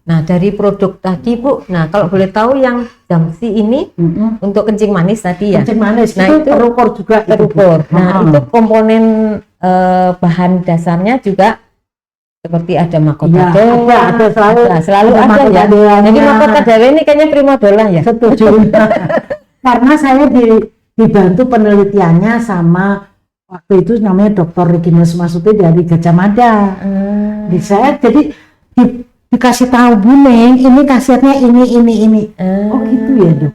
Nah, dari produk tadi Bu, nah kalau boleh tahu yang Jamsi ini untuk kencing manis tadi ya? Kencing manis, nah itu terukur juga. Terukur. Nah, itu komponen bahan dasarnya juga seperti ada mahkota dewa. Ada selalu ada ya. Jadi mahkota dewa ini kayaknya primadona ya? Setuju. Karena saya dibantu penelitiannya sama waktu itu namanya Dr. Reginus Masuti dari Gajah Mada. Saya jadi dikasih tahu Bu Neng, ini khasiatnya ini. Oh gitu ya Dok.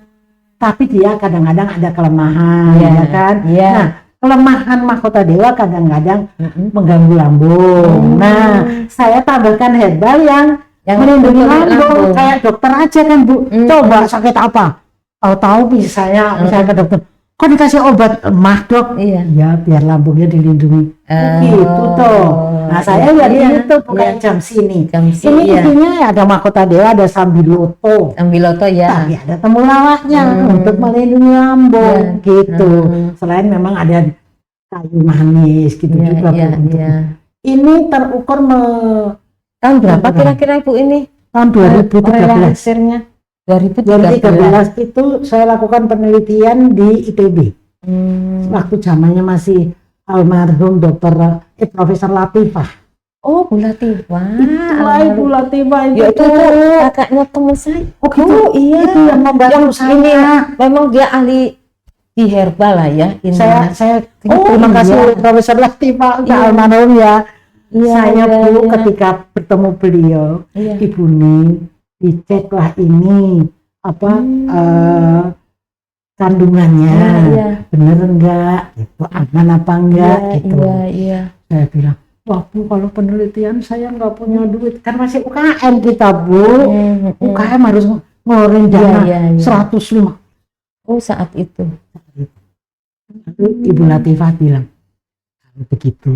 Tapi dia kadang-kadang ada kelemahan, ya kan? Nah, kelemahan mahkota dewa kadang-kadang mengganggu lambung. Nah, saya tambahkan herbal yang melindungi lambung. Kayak dokter aja kan Bu. Coba sakit apa? Tahu-tahu misalnya ke dokter, kok dikasih obat lemah Dok? Iya, biar lambungnya dilindungi. Gitu toh. Nah, saya lihat itu bukan Jamsi ini. Ini intinya ada mahkota dewa, ada sambiloto. Sambiloto ya. Tapi ada temulawaknya untuk melindungi lambung gitu. Selain memang ada kayu manis gitu juga. Ini terukur tahun berapa kira-kira Ibu ini? Tahun 2013. Hasilnya 2013 itu saya lakukan penelitian di ITB. Waktu zamannya masih almarhum Profesor Latifah. Oh, Bu Latifah. Bu Latifah itu. Ya, itu kakaknya teman saya. Oh gitu. Iya. Itu yang membantu saya. Memang dia ahli di herbal lah ya. Saya terima kasih Profesor Latifah almarhum ya. Saya Bu ketika bertemu beliau, Ibu Ning, diceklah ini kandungannya bener enggak gitu, aman apa enggak gitu. Saya bilang, wah Bu, kalau penelitian saya nggak punya duit, kan masih UKM kita Bu. UKM harus ngeluarin dana 105. Oh, saat itu. Lalu Ibu Latifah bilang, kalau begitu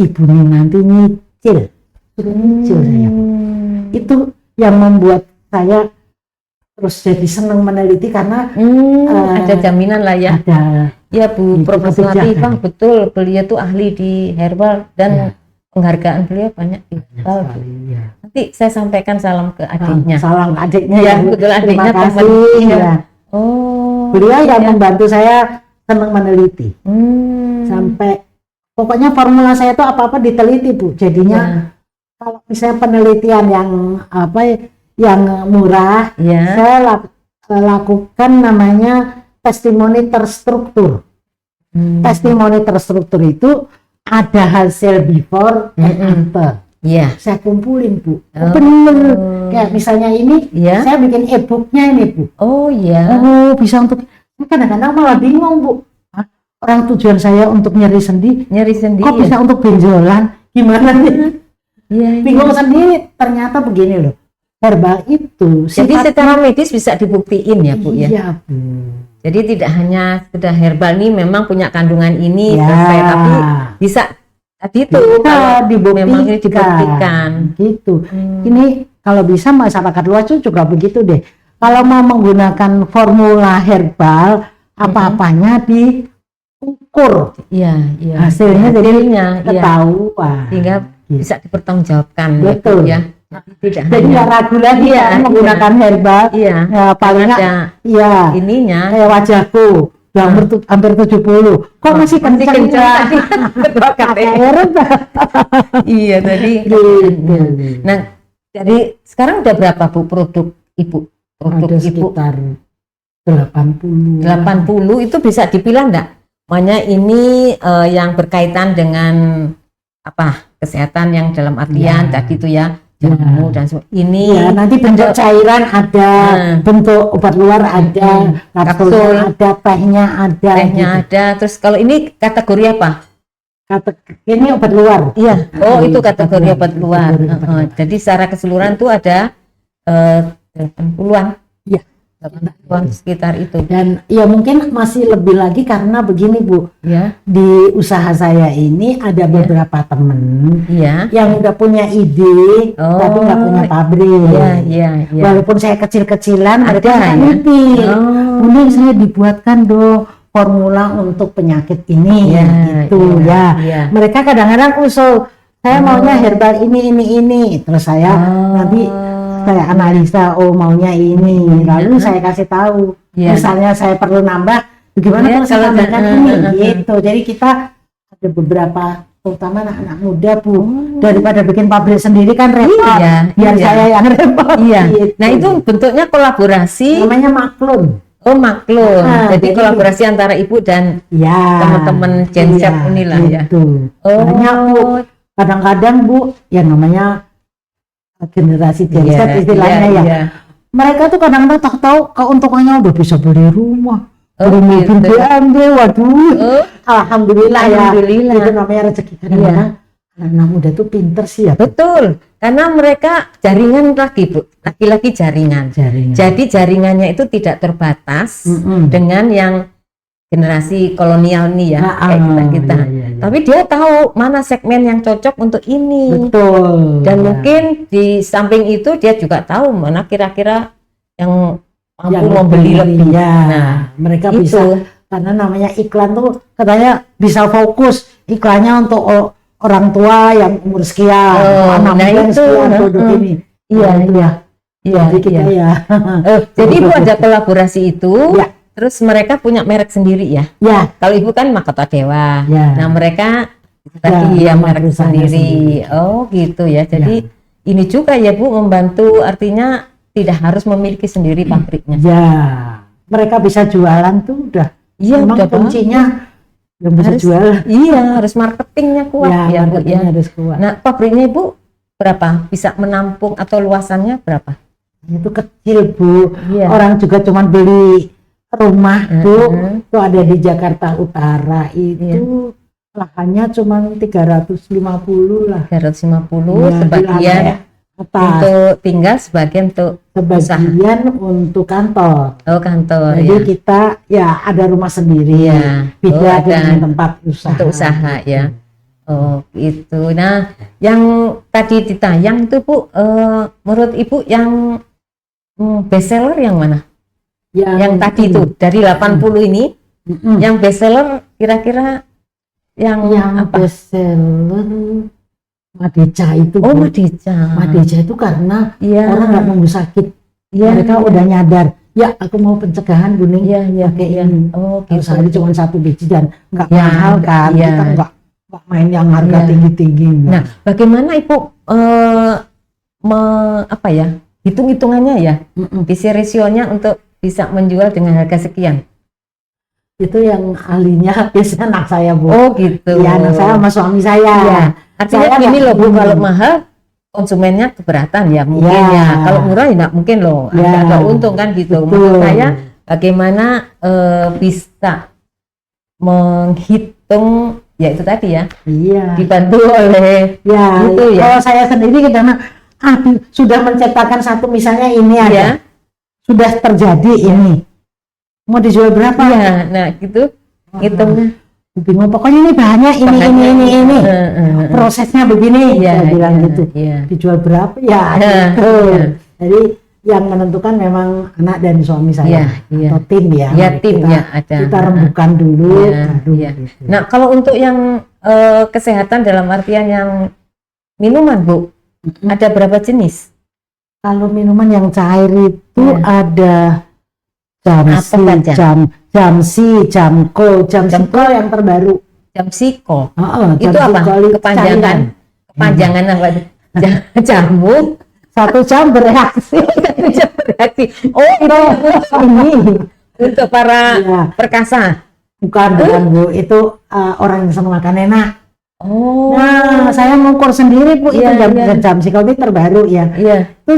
Ibu nih nanti nyicil saya. Itu yang membuat saya terus jadi senang meneliti karena ada jaminan lah ya. Ada. Ya Bu, Profesor Latifah betul, beliau tuh ahli di herbal dan penghargaan beliau banyak di herbal. Nanti saya sampaikan salam ke adiknya. Salam ke adiknya ya, betul adiknya. Terima kasih. Ya. Oh. Beliau yang membantu saya senang meneliti. Sampai pokoknya formula saya itu apa-apa diteliti Bu. Jadinya kalau misalnya penelitian yang yang murah, saya lakukan namanya testimoni terstruktur. Testimoni terstruktur itu ada hasil before and after. Saya kumpulin Bu. Bener. Kayak misalnya ini, saya bikin e-booknya ini Bu. Oh bisa untuk, kadang-kadang malah bingung Bu. Orang tujuan saya untuk nyeri sendi, kok bisa untuk benjolan? Gimana nih? Bingung sendiri. Ternyata begini loh. Herbal itu jadi secara medis bisa dibuktiin ya Bu ya. Iya Bu. Jadi tidak hanya sudah herbal ini memang punya kandungan ini tapi bisa tadi itu kalau memang ini dibuktikan gitu. Ini kalau bisa masyarakat luas juga begitu deh. Kalau mau menggunakan formula herbal apa-apanya diukur. Hasilnya jadinya ketahuan. Sehingga bisa dipertanggungjawabkan. Betul. Ya. Jadi nggak ragu lagi menggunakan herbal. Paling ada ininya kayak wajahku hampir 70. Kok masih kencang? Iya tadi. Nah, jadi sekarang udah berapa Bu produk Ibu? Produk sekitar 80. 80 itu bisa dipilah enggak? Makanya ini yang berkaitan dengan kesehatan yang dalam artian tadi itu jamu dan ini nanti bentuk cairan ada, bentuk obat luar ada, kapsul ada, tehnya ada. Terus kalau ini kategori apa? Ini obat luar. Itu kategori obat luar. Jadi secara keseluruhan tuh ada 80-an. Iya. 80-an sekitar itu. Dan ya mungkin masih lebih lagi karena begini Bu, Ya. di usaha saya ini ada beberapa temen Iya. yang udah punya ide tapi nggak punya pabrik. Iya. Walaupun saya kecil-kecilan, mereka Ada, suka ya? nitip. Oh. Kemudian saya dibuatkan dong formula untuk penyakit ini, Iya, gitu iya, ya. iya. Mereka kadang-kadang usul, saya maunya herbal ini. Terus saya nanti saya analisa, oh maunya ini, lalu saya kasih tahu. Iya. Misalnya saya perlu nambah, bagaimana Iya, kalau saya kalau tambahkan ada- ini, gitu. Jadi kita ada beberapa, terutama anak-anak muda Bu, daripada bikin pabrik sendiri kan repot. Iya, Biar iya. saya yang repot. Iya. gitu. Nah, itu bentuknya kolaborasi. namanya maklum. Oh, maklum. Nah, jadi jadi- kolaborasi antara ibu dan Ya, teman-teman Genset inilah ya. gitu. Oh. Banyak Bu, kadang-kadang Bu, ya namanya generasi Genset istilahnya ya. Iya. Mereka tuh kadang-kadang tahu keuntungannya udah bisa beli rumah, Oh, beli mobil gitu. BMW, waduh. Oh, Alhamdulillah, Alhamdulillah. ya. Itu namanya rezeki kadang-kadang. Anak muda tuh pinter sih ya. betul. Karena mereka jaringan lagi, Bu. Laki-laki jaringan. Jaringan. Jadi jaringannya itu tidak terbatas Mm-mm. dengan yang generasi kolonial nih ya, kayak kita-kita. Iya. Tapi dia tahu mana segmen yang cocok untuk ini. Betul. Dan Ya. mungkin di samping itu dia juga tahu mana kira-kira yang mampu Yang membeli lebih. Ya, Nah, mereka itu. bisa, karena namanya iklan tuh katanya bisa fokus iklannya untuk orang tua yang umur sekian, Oh, anak nah muda itu. sekian, produk Heeh. ini. Iya, Nah, itu ya. Iya, Jadi kita iya. ya. Jadi ibu ada kolaborasi itu, Ya. terus mereka punya merek sendiri ya. Ya, Kalau ibu kan Mahkota Dewa, Ya. nah mereka tadi Ya, yang nama merek perusahaannya sendiri. Oh gitu ya. Jadi ini juga ya Bu membantu, artinya tidak harus memiliki sendiri pabriknya. ya. Mereka bisa jualan tuh udah. Iya, Memang udah kuncinya yang bisa harus jualan. Iya, harus marketingnya kuat Ya, ya, Bu marketingnya ya. harus kuat. Nah, pabriknya Ibu berapa? Bisa menampung atau luasannya berapa? Itu kecil Bu. Iya. Orang juga cuma beli rumah Bu. Mm-mm. Itu ada di Jakarta Utara itu lahannya cuma 350 lah. 350 Ya, di sebagian lantai atas, untuk tinggal, sebagian untuk sebagian untuk kantor. kantor Jadi ya. kita ya ada rumah sendiri, Iya. beda Oh, dengan ada tempat usaha. untuk usaha ya. Oh gitu. Nah, yang tadi ditayang itu Bu, menurut Ibu yang bestseller yang mana? Yang tadi itu dari 80 ini, yang bestseller kira-kira yang apa? bestseller Madeca itu. Oh, Bu. Madeca. Madeca itu karena Iya. orang nggak nunggu sakit, Iya. mereka udah nyadar. Ya, aku mau pencegahan Buning. Iya, iya, pakai iya. ini. Oh, Kalau gitu. sehari cuma 1 biji dan nggak Ya, mahal kan, iya. kita nggak main yang harga Iya. tinggi-tinggi. enggak. Nah, bagaimana Ibu apa ya? Hitung-hitungannya ya, visi rasionya untuk bisa menjual dengan harga sekian. Itu yang ahlinya biasanya anak saya Bu. Oh, gitu. Iya, anak saya sama suami saya. Iya. Artinya Saya gini nggak- loh Bu, kalau mahal konsumennya keberatan ya mungkin Iya. ya. Kalau murah ya nggak mungkin loh. Iya. Nggak untung kan gitu. Betul. Menurut saya bagaimana bisa menghitung ya itu tadi ya, Iya. dibantu oleh Ya, gitu ya. kalau saya sendiri karena sudah menciptakan satu misalnya ini ya. ada, sudah terjadi ini. Mau dijual berapa? Iya, nah gitu hitungnya. Bingung. Pokoknya ini bahannya ini. Prosesnya begini. Iya, Saya bilang iya, gitu. iya. Dijual berapa? Ya, Iya, gitu. iya. Jadi yang menentukan memang anak dan suami saya Iya, iya. atau tim ya. Ya, tim kita, ya ada. Kita rembukan dulu. Iya, baru iya. gitu. Nah, kalau untuk yang kesehatan dalam artian yang minuman Bu, ada berapa jenis? Kalau minuman yang cair itu Iya. ada Jamsi, Apa saja? Jamsi, Jamko yang terbaru. Jamsiko. Heeh, Itu apa? Kepanjangan. cairan. Kepanjangan apa? Jamu. 1 jam bereaksi. Berarti. Oh, ini untuk para Iya. perkasa. Bukan Bu. Itu orang yang senang makan enak. Oh. Nah, saya mengukur sendiri Bu, Iya, itu iya. Jamsi ini terbaru ya. Iya. Itu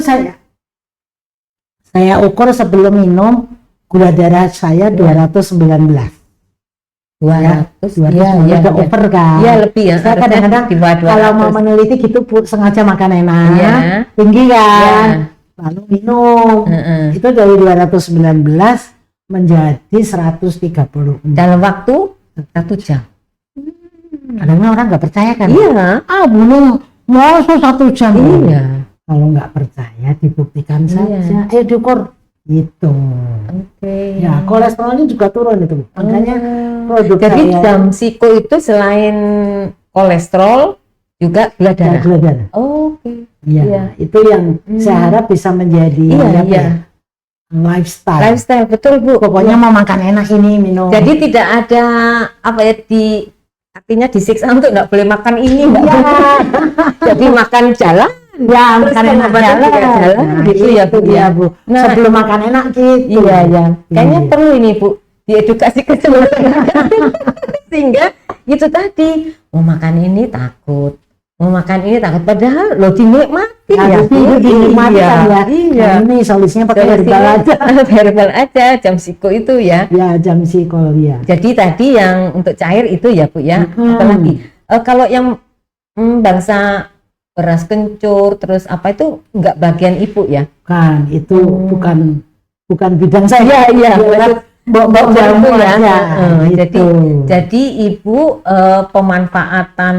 saya ukur sebelum minum gula darah saya 219. 200. Ya, Iya, udah over kan. Iya, lebih ya. Saya Harusnya kadang-kadang di bawah kalau mau 200. meneliti gitu Bu, sengaja makan enak, Iya. tinggi kan. Iya. lalu minum. Itu dari 219 menjadi 136 dalam waktu 1 jam. Kadang orang nggak percaya kan? Iya. Bunuh masa 1 jam. Iya. Kalau nggak percaya dibuktikan saja. Ayo diukur gitu. Oke. Ya, kolesterolnya juga turun itu. Makanya produk jadi saya Jamsiko itu selain kolesterol juga gula darah. gula darah. Oke. Iya, Iya. itu yang saya harap bisa menjadi apa ya, lifestyle. Betul Bu. Pokoknya mau makan enak ini minum. Jadi tidak ada apa ya artinya disiksa untuk nggak boleh makan ini, nggak boleh. Jadi makan jalan. Ya, makan enak jalan. Gitu ya Bu. Ya, Bu. Nah, sebelum makan enak gitu. Iya. Kayaknya perlu ini Bu diedukasi ke seluruh sehingga itu tadi mau makan ini takut. Padahal lo dinikmati ya. Dinikmati kan ya. Iya. Nah, ini solusinya pakai herbal aja. Herbal aja, Jamsiko itu ya. Ya, Jamsiko ya. Jadi tadi yang untuk cair itu ya Bu ya. Apalagi kalau yang bangsa beras kencur terus apa itu enggak bagian Ibu ya? Kan itu bukan bidang saya. Iya. Mbok jamu ya. Jadi Ibu pemanfaatan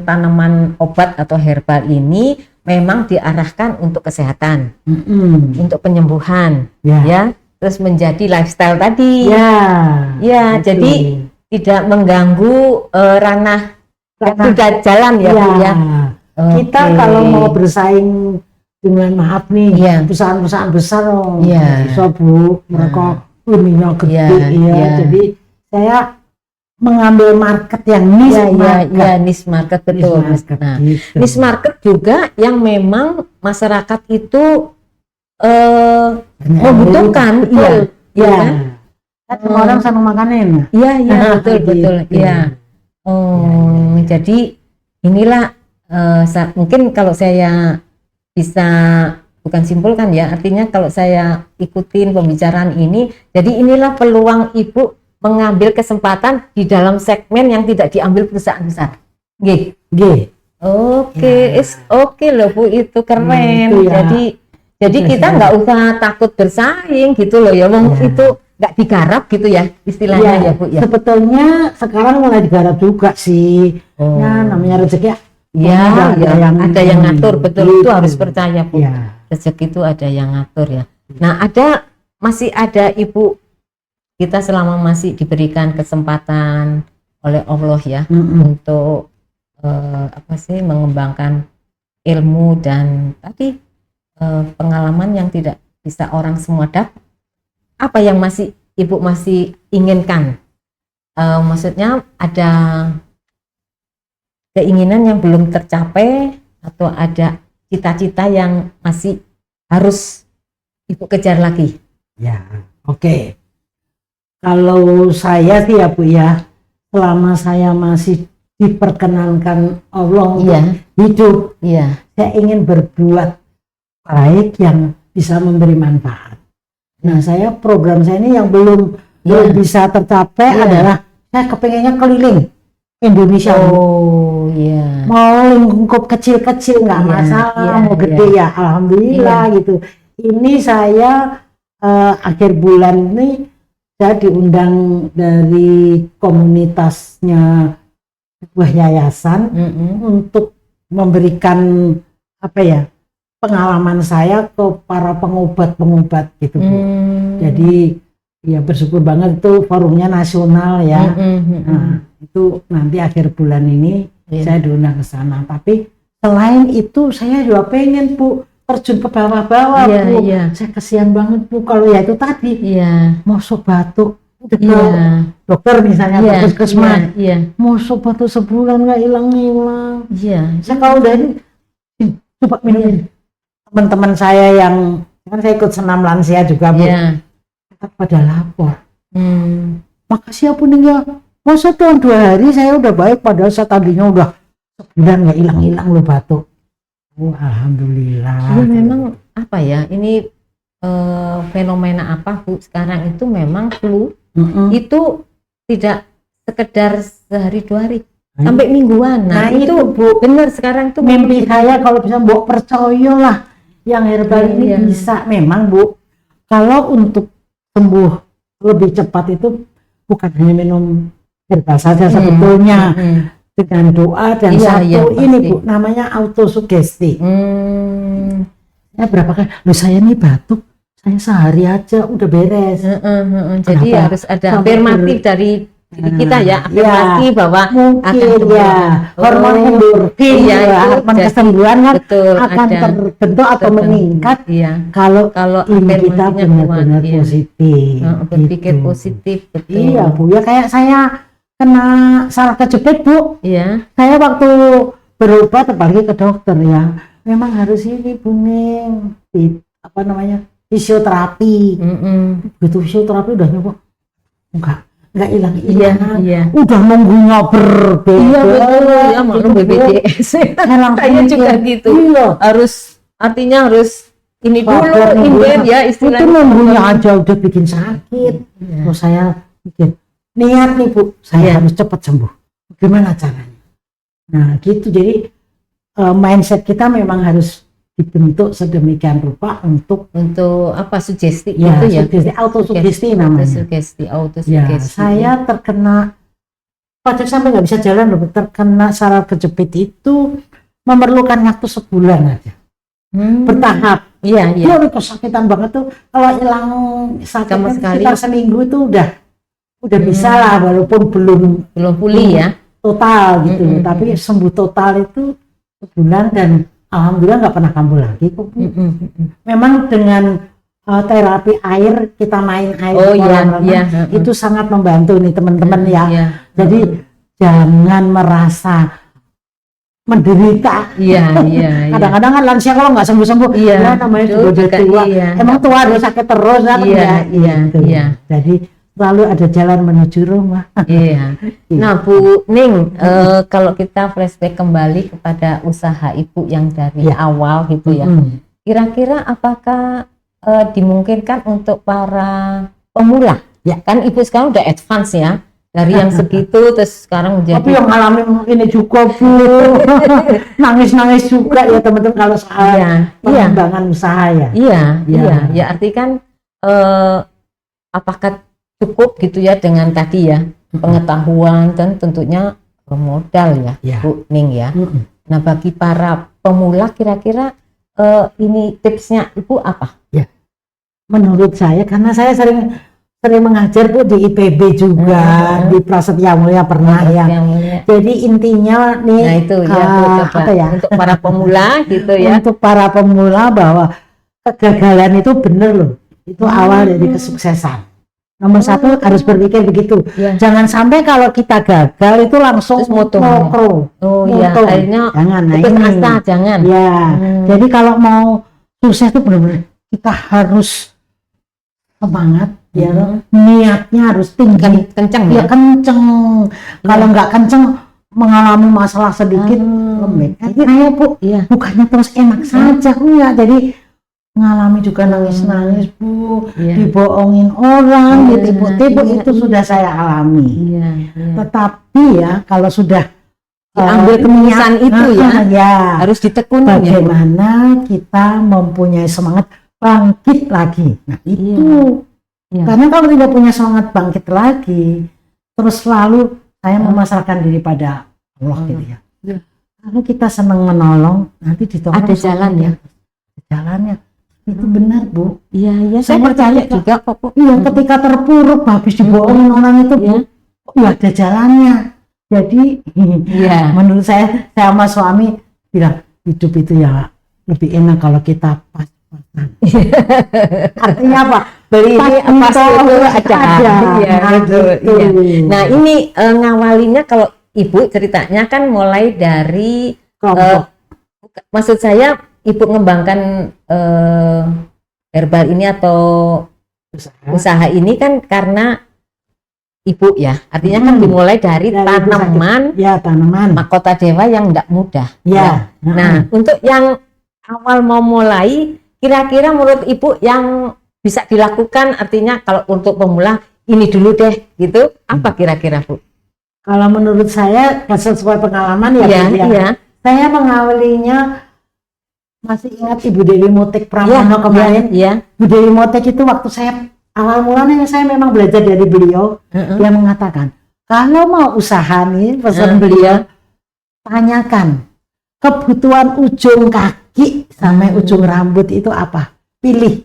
tanaman obat atau herbal ini memang diarahkan untuk kesehatan, untuk penyembuhan, ya. Terus menjadi lifestyle tadi. Ya. Jadi tidak mengganggu ranah yang sudah jalan ya Bu ya. Kita kalau mau bersaing dengan maaf nih perusahaan-perusahaan besar bisa Bu, mereka ininya gede jadi saya mengambil market yang niche market. Betul. Niche market juga yang memang masyarakat itu membutuhkan. Kan semua orang senang makan enak. Betul. Iya. Jadi inilah mungkin kalau saya bisa bukan simpulkan ya, artinya kalau saya ikutin pembicaraan ini, jadi inilah peluang Ibu mengambil kesempatan di dalam segmen yang tidak diambil perusahaan besar. Oke loh Bu, itu keren. Jadi kita nggak usah takut bersaing gitu loh ya, itu nggak digarap gitu ya istilahnya ya Bu ya. Sebetulnya sekarang mulai digarap juga sih. Ya namanya rezeki. Ada yang ngatur, betul itu harus percaya Bu. Rezeki itu ada yang ngatur ya. Nah masih ada Ibu, kita selama masih diberikan kesempatan oleh Allah ya untuk mengembangkan ilmu dan tadi pengalaman yang tidak bisa orang semua dapat. Apa yang masih Ibu masih inginkan? Maksudnya ada keinginan yang belum tercapai atau ada cita-cita yang masih harus Ibu kejar lagi? Oke. Kalau saya sih ya Bu ya, selama saya masih diperkenankan Allah untuk hidup, saya ingin berbuat baik yang bisa memberi manfaat. Nah, program saya ini yang belum bisa tercapai adalah saya kepengennya keliling Indonesia. Mau lingkup kecil-kecil nggak masalah, mau gede ya alhamdulillah gitu. Ini saya akhir bulan ini saya diundang dari komunitasnya sebuah yayasan untuk memberikan pengalaman saya ke para pengobat gitu Bu. Jadi ya bersyukur banget itu forumnya nasional ya. Nah, itu nanti akhir bulan ini saya diundang ke sana. Tapi selain itu saya juga pengen Bu terjun ke bawah-bawah Bu. Saya kasihan banget Bu kalau ya itu tadi masuk batuk dokter misalnya puskesmas masuk batuk sebulan nggak hilang-hilang. Saya kalau udah ini coba minum. Teman-teman saya yang kan saya ikut senam lansia juga Bu, pada lapor. Makasih ya Bu nih ya. Masa tuh 2 hari saya udah baik, padahal saya tadinya udah sebulan nggak hilang-hilang loh batuk. Alhamdulillah. Jadi memang apa ya, ini fenomena apa Bu sekarang itu memang flu itu tidak sekedar sehari 2 hari, sampai mingguan. Nah itu Bu bener sekarang tuh mimpi saya kalau bisa Mbok percaya lah. yang herbal ini Iya. bisa memang Bu, kalau untuk sembuh lebih cepat itu bukan hanya minum herbal saja sebetulnya, dengan doa dan Iya, satu iya, ini pasti. Bu namanya autosugesti. Ya berapa kali, loh saya nih batuk, saya sehari aja udah beres. Jadi Kenapa? harus ada Sampai afirmatif dari diri kita ya, afirmasi bahwa akan mungkin sembuh. ya hormon endorfin, iya, itu hormon jadi- kesembuhan kan betul, akan ada. terbentuk atau Terbentuk. meningkat Iya. kalau Kalau ini kita afirmasinya benar-benar kuat, iya. positif. Berpikir gitu. positif, betul. Iya Bu, ya kayak saya kena saraf kejepit Bu. Iya. Saya waktu berobat apalagi ke dokter ya, memang harus ini Bu Ning, apa namanya, fisioterapi. Begitu fisioterapi udah nyoba, enggak hilang-hilang. Iya. Udah nunggunya berbeda. Iya betul ya, gitu, maklum Bu. BPJS. Saya langsung Saya mikir, juga gitu. Iya. Artinya harus ini dulu, Sabar inden nunggunya. ya Itu istilahnya. nunggunya aja udah bikin sakit. Iya. Terus saya mikir, niat nih Bu, saya Iya. harus cepat sembuh. Gimana caranya? Nah gitu, jadi mindset kita memang harus dibentuk sedemikian rupa untuk Untuk apa sugesti ya, itu ya? sugesti, autosugesti namanya. Autosugesti. Ya, saya terkena pada sampai nggak bisa jalan loh, terkena saraf kejepit itu memerlukan waktu sebulan aja, bertahap. Iya. Dia kesakitan banget tuh, kalau hilang sakitnya Sama sekali. sekitar seminggu itu udah bisa lah, walaupun belum Belum pulih ya. total gitu, tapi sembuh total itu sebulan dan alhamdulillah nggak pernah kambuh lagi kok Bu. Memang dengan terapi air, kita main air Oh, di kolam renang, iya. itu sangat membantu nih teman-teman ya. Iya. Jadi jangan merasa menderita. Iya. Kadang-kadang kan lansia kalau nggak sembuh-sembuh, Iya, ya namanya betul, juga udah juga tua. iya. Emang tua harus sakit terus kan? Iya, Enggak, iya, gitu. iya. Jadi selalu ada jalan menuju rumah. Iya. Nah Bu Ning, kalau kita flashback kembali kepada usaha Ibu yang dari awal gitu ya, kira-kira apakah dimungkinkan untuk para pemula? Ya. Kan Ibu sekarang udah advance ya, dari yang segitu terus sekarang Tapi menjadi yang ngalamin ini juga Bu, nangis-nangis juga ya teman-teman kalau soal pengembangan usaha ya. Iya, arti kan apakah cukup gitu ya dengan tadi ya pengetahuan dan tentunya modal ya, Bu Ning ya. Nah bagi para pemula kira-kira ini tipsnya Ibu apa? Ya, menurut saya karena saya sering mengajar Bu di IPB juga, di Prasetya Mulia pernah ya. Jadi intinya nih, nah itu ya Bu, coba apa ya, untuk para pemula gitu ya. untuk para pemula bahwa kegagalan itu bener loh, itu awal dari kesuksesan. Nomor satu harus berpikir begitu. Jangan sampai kalau kita gagal itu langsung mokro. Oh iya, akhirnya jangan. putus asa, jangan. Ya, jadi kalau mau sukses itu benar-benar kita harus semangat, ya, niatnya harus tinggi, kenceng ya, kenceng. Kalau nggak kenceng, mengalami masalah sedikit, lembek. Jadi saya Bu, bukannya terus enak saja, enggak. Jadi mengalami juga nangis-nangis Bu, dibohongin orang, ditipu-tipu, itu sudah saya alami. Tetapi ya kalau sudah ambil keputusan itu ya harus ditekuni. Bagaimana kita mempunyai semangat bangkit lagi. Nah itu karena kalau tidak punya semangat bangkit lagi, terus selalu saya memasrahkan diri pada Allah gitu ya. Kalau kita senang menolong, nanti ditolong ada jalan ya. Jalannya itu benar Bu. Iya, saya percaya juga kok. Iya, ketika terpuruk habis dibohongin orang itu Bu, ada jalannya. Jadi menurut saya sama suami bilang hidup itu ya lebih enak kalau kita pas-pasan. Artinya apa? Beli ini apa itu ada. Gitu. Nah ini ngawalinya kalau Ibu ceritanya kan mulai dari maksud saya Ibu mengembangkan herbal ini atau usaha ini kan karena Ibu ya, artinya kan dimulai dari tanaman, tanaman mahkota dewa yang tidak mudah. Nah, untuk yang awal mau mulai, kira-kira menurut Ibu yang bisa dilakukan, artinya kalau untuk pemula ini dulu deh, gitu, apa kira-kira Bu? Kalau menurut saya sesuai pengalaman saya mengawalinya masih ingat Ibu Dewi Motek Pramono kemarin. Iya. Bu Dewi Motek itu waktu saya awal mulanya saya memang belajar dari beliau, dia mengatakan kalau mau usaha nih pesan beliau, tanyakan kebutuhan ujung kaki sampai ujung rambut itu apa, pilih,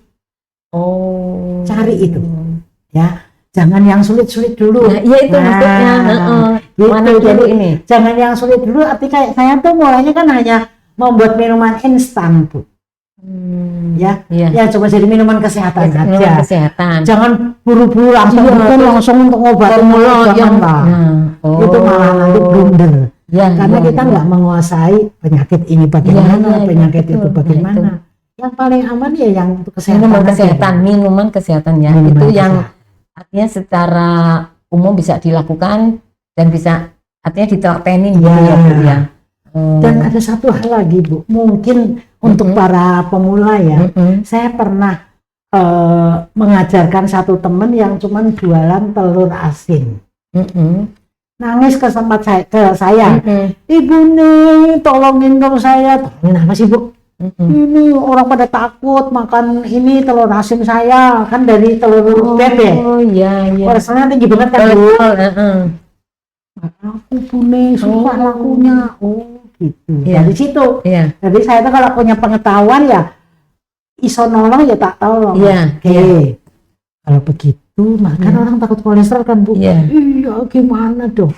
cari itu, ya. Jangan yang sulit-sulit dulu. Nah, iya itu maksudnya. Gitu. Mana Jadi ini? jangan yang sulit dulu. Arti kayak saya tuh mulainya kan hanya membuat minuman instan, Bu. Ya, ya cuma jadi minuman kesehatan aja. Minuman kesehatan. Jangan buru-buru langsung untuk ngobatin mulut, jangan lah. Itu malah nanti blunder. Karena kita nggak menguasai penyakit ini bagaimana, penyakit itu bagaimana. Yang paling aman ya yang untuk kesehatan. Minuman kesehatan ya. Minuman itu kesehatan. yang artinya secara umum bisa dilakukan dan bisa artinya ditelatenin gitu ya Bu ya. Dan ada satu hal lagi Bu, mungkin untuk para pemula ya, saya pernah mengajarkan satu teman yang cuman jualan telur asin. Nangis ke saya, Ibu nih tolongin dong saya. Tolongin apa sih Bu? Ini orang pada takut makan ini telur asin saya, kan dari telur bebek. Oh iya. Kolesterolnya tinggi banget kan Bu. Aku punya susah lakunya. Gitu. Dari situ. Jadi saya tuh kalau punya pengetahuan ya iso nolong ya tak tolong. Oke. Kalau begitu makan orang takut kolesterol kan Bu. Iya gimana dong.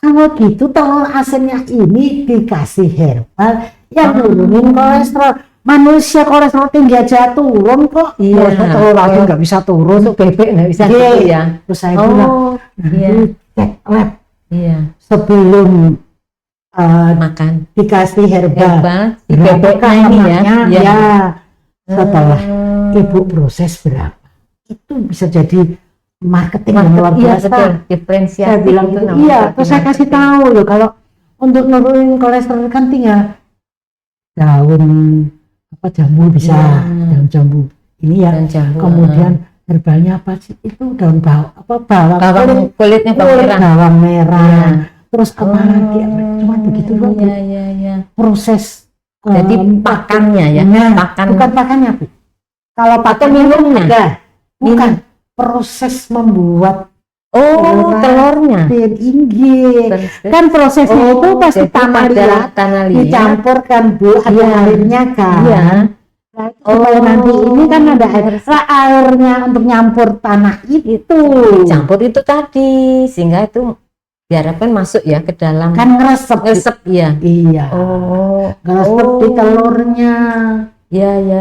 Kalau gitu telur asinnya ini dikasih herbal yang nurunin kolesterol. Manusia kolesterol tinggi aja turun kok. Telur asin nggak bisa turun. Untuk bebek nggak bisa turun ya. Terus saya bilang, cek lab. Sebelum makan dikasih herbal si bebeknya ini ya. Setelah Ibu proses berapa itu bisa jadi marketing yang luar biasa. Betul. Diferensiasi saya bilang itu terus saya kasih tahu loh kalau untuk nurunin kolesterol kan tinggal daun jambu bisa, daun jambu ini ya, kemudian herbalnya apa sih itu daun bawang kulitnya bawang merah. Terus apa lagi? Cuma begitu loh. Proses jadi pakannya ya. Bukan pakannya Bu. Kalau pakan minumnya bukan proses membuat telurnya kan prosesnya itu pasti tanah liat dicampurkan Bu, ada airnya kan. Kalau nanti ini kan ada airnya untuk nyampur tanah itu campur itu tadi sehingga itu diharapkan masuk ya ke dalam kan ngeresep iya ngeresep di telurnya.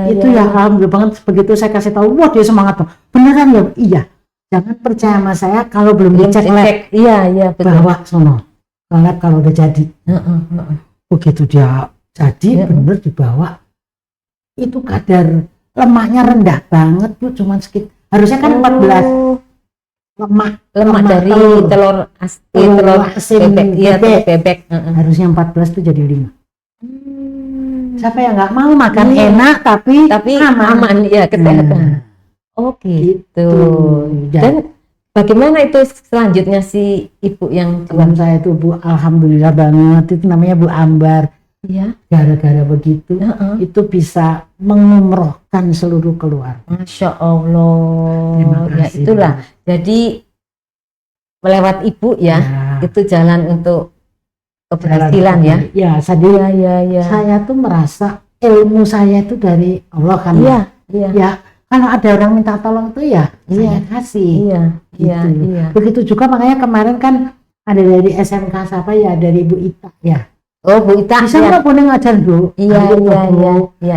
Itu ya alhamdulillah banget. Begitu saya kasih tahu, wah dia semangat tuh. Beneran ya? Iya. Jangan percaya sama saya kalau belum dicek lab. Iya betul. Bawa sono ke lab kalau udah jadi. Begitu dia jadi bener dibawa. Itu kadar lemaknya rendah banget Bu, cuman sedikit. Harusnya kan 14 lemak dari telur asin bebek. Harusnya 14 itu jadi 5. Siapa yang nggak mau makan enak tapi aman ya kesehatan. Gitu. Dan bagaimana itu selanjutnya si Ibu yang teman saya itu Bu, alhamdulillah banget, itu namanya Bu Ambar. Gara-gara begitu itu bisa mengumrohkan seluruh keluarga. Masya Allah. Terima kasih, itulah. Jadi melewat Ibu itu jalan untuk keberhasilan ya. Saya tuh merasa ilmu saya itu dari Allah kan. Kalau ada orang minta tolong tuh saya kasih. Begitu juga makanya kemarin kan ada dari SMK siapa ya, dari Bu Ita ya. Bu Ita bisa nggak boleh ngajar Bu?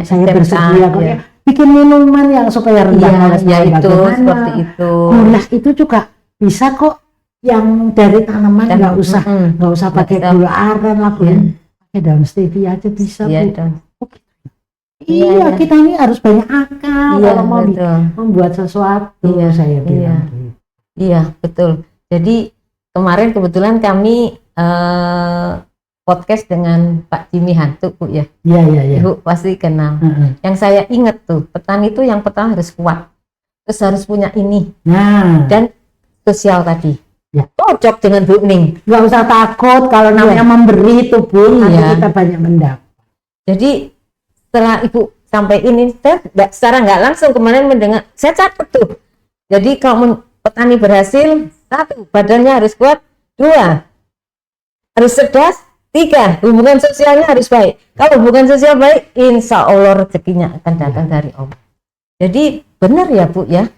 Saya bersedia kok bikin minuman yang supaya rendah kolesterol. Itu seperti itu. Gula itu juga bisa kok, yang dari tanaman nggak usah pakai gula aren lah Bu. Pakai daun stevia aja bisa Bu. Kita ini harus banyak akal kalau mau membuat sesuatu. Saya bilang. Iya betul. Jadi kemarin kebetulan kami podcast dengan Pak Jimmy Hantu Bu ya. Ibu pasti kenal. Yang saya ingat tuh, petani itu yang pertama harus kuat, terus harus punya ini, dan sosial tadi. Cocok dengan Bu Ning. Nggak usah takut kalau namanya memberi itu Bu, nanti kita banyak mendapat. Jadi setelah Ibu sampai ini, secara nggak langsung kemarin mendengar, saya catat tuh. Jadi kalau petani berhasil, 1, badannya harus kuat, 2, harus cerdas, 3, hubungan sosialnya harus baik. Kalau hubungan sosial baik, insya Allah rezekinya akan datang dari Allah. Jadi benar ya Bu ya.